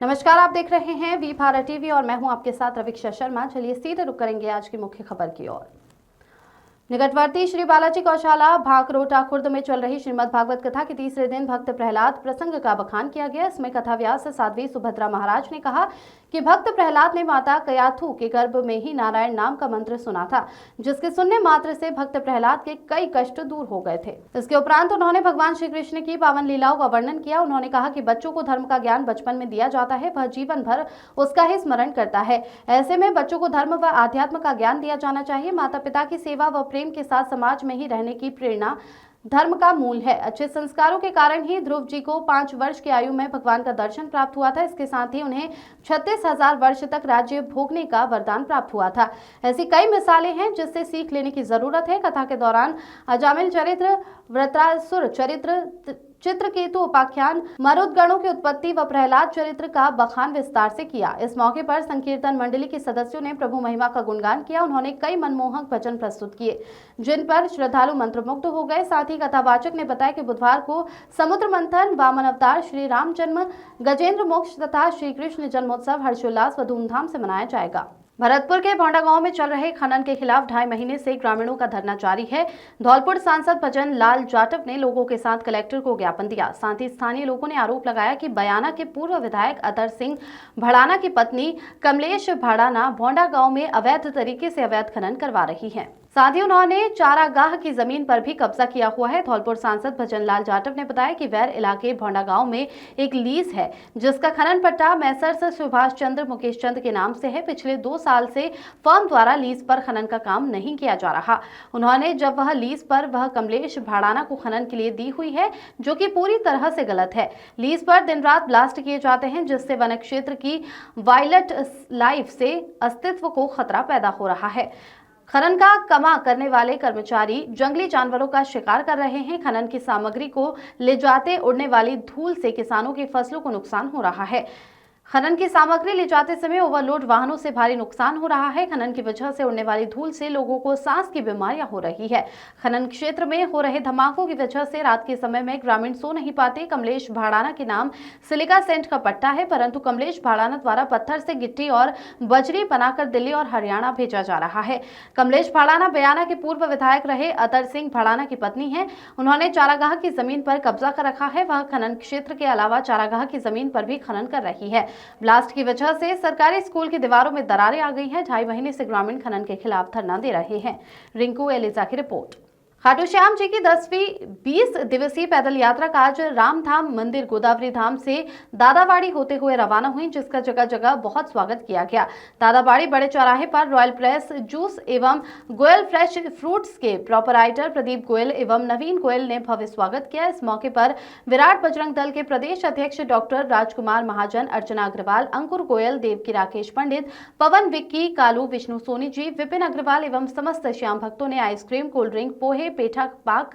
नमस्कार, आप देख रहे हैं वी भारत टीवी और मैं हूं आपके साथ रवीक्षा शर्मा। चलिए सीधे रुक करेंगे आज की मुख्य खबर की ओर। निकटवर्ती श्री बालाजी गौशाला भाकरोटा खुर्द में चल रही श्रीमद् भागवत कथा के तीसरे दिन भक्त प्रहलाद प्रसंग का बखान किया गया। इसमें कथा व्यास साध्वी सुभद्रा महाराज ने कहा कि भक्त प्रहलाद ने माता कयाथु के गर्भ में ही नारायण नाम का मंत्र सुना था, जिसके सुनने मात्र से भक्त प्रहलाद के कई कष्ट दूर हो गए थे। इसके उपरांत उन्होंने भगवान श्री कृष्ण की पावन लीलाओं का वर्णन किया। उन्होंने कहा कि बच्चों को धर्म का ज्ञान बचपन में दिया जाता है, वह जीवन भर उसका ही स्मरण करता है। ऐसे में बच्चों को धर्म व आध्यात्म का ज्ञान दिया जाना चाहिए। माता पिता की सेवा व प्रेम के साथ समाज में ही रहने की प्रेरणा धर्म का मूल है। अच्छे संस्कारों के कारण ही ध्रुव जी को 5 वर्ष की आयु में भगवान का दर्शन प्राप्त हुआ था। इसके साथ ही उन्हें 36,000 वर्ष तक राज्य भोगने का वरदान प्राप्त हुआ था। ऐसी कई मिसालें हैं जिससे सीख लेने की जरूरत है। कथा के दौरान अजामिल चरित्र, वृत्रासुर चरित्र, चित्रकेतु उपाख्यान, मरुदगणों की उत्पत्ति व प्रहलाद चरित्र का बखान विस्तार से किया। इस मौके पर संकीर्तन मंडली के सदस्यों ने प्रभु महिमा का गुणगान किया। उन्होंने कई मनमोहक भजन प्रस्तुत किए, जिन पर श्रद्धालु मंत्रमुग्ध हो गए। साथ ही कथावाचक ने बताया कि बुधवार को समुद्र मंथन, वामन अवतार, श्री राम जन्म, गजेंद्र मोक्ष तथा श्री कृष्ण जन्मोत्सव हर्षोल्लास व धूमधाम से मनाया जाएगा। भरतपुर के भोंडा गांव में चल रहे खनन के खिलाफ 2.5 महीने से ग्रामीणों का धरना जारी है। धौलपुर सांसद भजन लाल जाटव ने लोगों के साथ कलेक्टर को ज्ञापन दिया। साथ ही स्थानीय लोगों ने आरोप लगाया कि बयाना के पूर्व विधायक अतर सिंह भड़ाना की पत्नी कमलेश भड़ाना भोंडा गांव में अवैध तरीके से अवैध खनन करवा रही है। साथ ही उन्होंने चारागाह की जमीन पर भी कब्जा किया हुआ है। धौलपुर सांसद भजन लाल जाटव ने बताया कि वैर इलाके भोंडा गांव में एक लीज है, जिसका खनन पट्टा मैसर्स सुभाष चंद्र मुकेश चंद के नाम से है। पिछले 2 साल से फर्म द्वारा लीज पर खनन का काम नहीं किया जा रहा। उन्होंने जब वह लीज पर वह कमलेश भाड़ाना को खनन के लिए दी हुई है, जो कि पूरी तरह से गलत है। लीज पर दिन रात ब्लास्ट किए जाते हैं, जिससे वन क्षेत्र की वाइल्ड लाइफ से अस्तित्व को खतरा पैदा हो रहा है। खनन का कमा करने वाले कर्मचारी जंगली जानवरों का शिकार कर रहे हैं। खनन की सामग्री को ले जाते उड़ने वाली धूल से किसानों की फसलों को नुकसान हो रहा है। खनन की सामग्री ले जाते समय ओवरलोड वाहनों से भारी नुकसान हो रहा है। खनन की वजह से उड़ने वाली धूल से लोगों को सांस की बीमारियां हो रही है। खनन क्षेत्र में हो रहे धमाकों की वजह से रात के समय में ग्रामीण सो नहीं पाते। कमलेश भाड़ाना के नाम सिलिका सेंट का पट्टा है, परंतु कमलेश भाड़ाना द्वारा पत्थर से गिट्टी और बजरी बनाकर दिल्ली और हरियाणा भेजा जा रहा है। कमलेश भाड़ाना बयाना के पूर्व विधायक रहे अतर सिंह भाड़ाना की पत्नी है। उन्होंने चारागाह की जमीन पर कब्जा कर रखा है। वह खनन क्षेत्र के अलावा चारागाह की जमीन पर भी खनन कर रही है। ब्लास्ट की वजह से सरकारी स्कूल की दीवारों में दरारें आ गई हैं। 2.5 महीने से ग्रामीण खनन के खिलाफ धरना दे रहे हैं। रिंकू एलिजा की रिपोर्ट। खाटू श्याम जी की 10वीं 20 दिवसीय पैदल यात्रा का आज रामधाम मंदिर गोदावरी धाम से दादाबाड़ी होते हुए रवाना हुई, जिसका जगह जगह बहुत स्वागत किया गया। दादाबाड़ी बड़े चौराहे पर रॉयल प्रेस जूस एवं गोयल फ्रेश फ्रूट्स के प्रोपराइटर प्रदीप गोयल एवं नवीन गोयल ने भव्य स्वागत किया। इस मौके पर विराट बजरंग दल के प्रदेश अध्यक्ष डॉक्टर राजकुमार महाजन, अर्चना अग्रवाल, अंकुर गोयल, देवकी राकेश पंडित, पवन विक्की, कालू, विष्णु सोनी जी, विपिन अग्रवाल एवं समस्त श्याम भक्तों ने आइसक्रीम, कोल्ड ड्रिंक, पोहे, पेठा, पाक,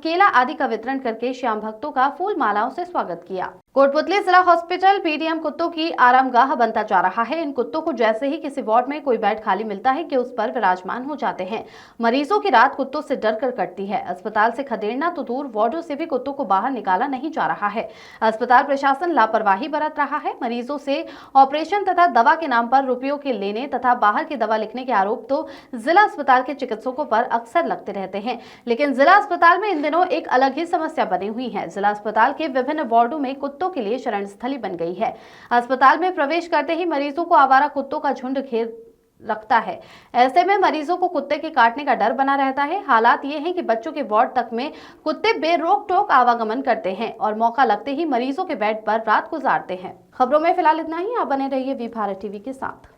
केला आदि का वितरण करके श्याम भक्तों का फूल मालाओं से स्वागत किया। कोटपुतली जिला हॉस्पिटल पीडीएम कुत्तों की आरामगाह बनता जा रहा है। इन कुत्तों को जैसे ही किसी वार्ड में कोई बेड खाली मिलता है कि उस पर विराजमान हो जाते हैं। मरीजों की रात कुत्तों से डर कर कटती है। अस्पताल से खदेड़ना तो दूर, वार्डों से भी कुत्तों को बाहर निकाला नहीं जा रहा है। अस्पताल प्रशासन लापरवाही बरत रहा है। मरीजों से ऑपरेशन तथा दवा के नाम पर रुपयों के लेने तथा बाहर की दवा लिखने के आरोप तो जिला अस्पताल के चिकित्सकों पर अक्सर लगते रहते हैं, लेकिन जिला अस्पताल में इन दिनों एक अलग ही समस्या बनी हुई है। जिला अस्पताल के विभिन्न वार्डों में कुत्तों के लिए शरण स्थली बन गई है। अस्पताल में प्रवेश करते ही मरीजों को आवारा कुत्तों का झुंड घेर रखता है। ऐसे में मरीजों को कुत्ते के काटने का डर बना रहता है। हालात ये है कि बच्चों के वार्ड तक में कुत्ते बेरोक टोक आवागमन करते हैं और मौका लगते ही मरीजों के बेड पर रात गुजारते हैं। खबरों में फिलहाल इतना ही। आप बने रहिए वी भारत टीवी के साथ।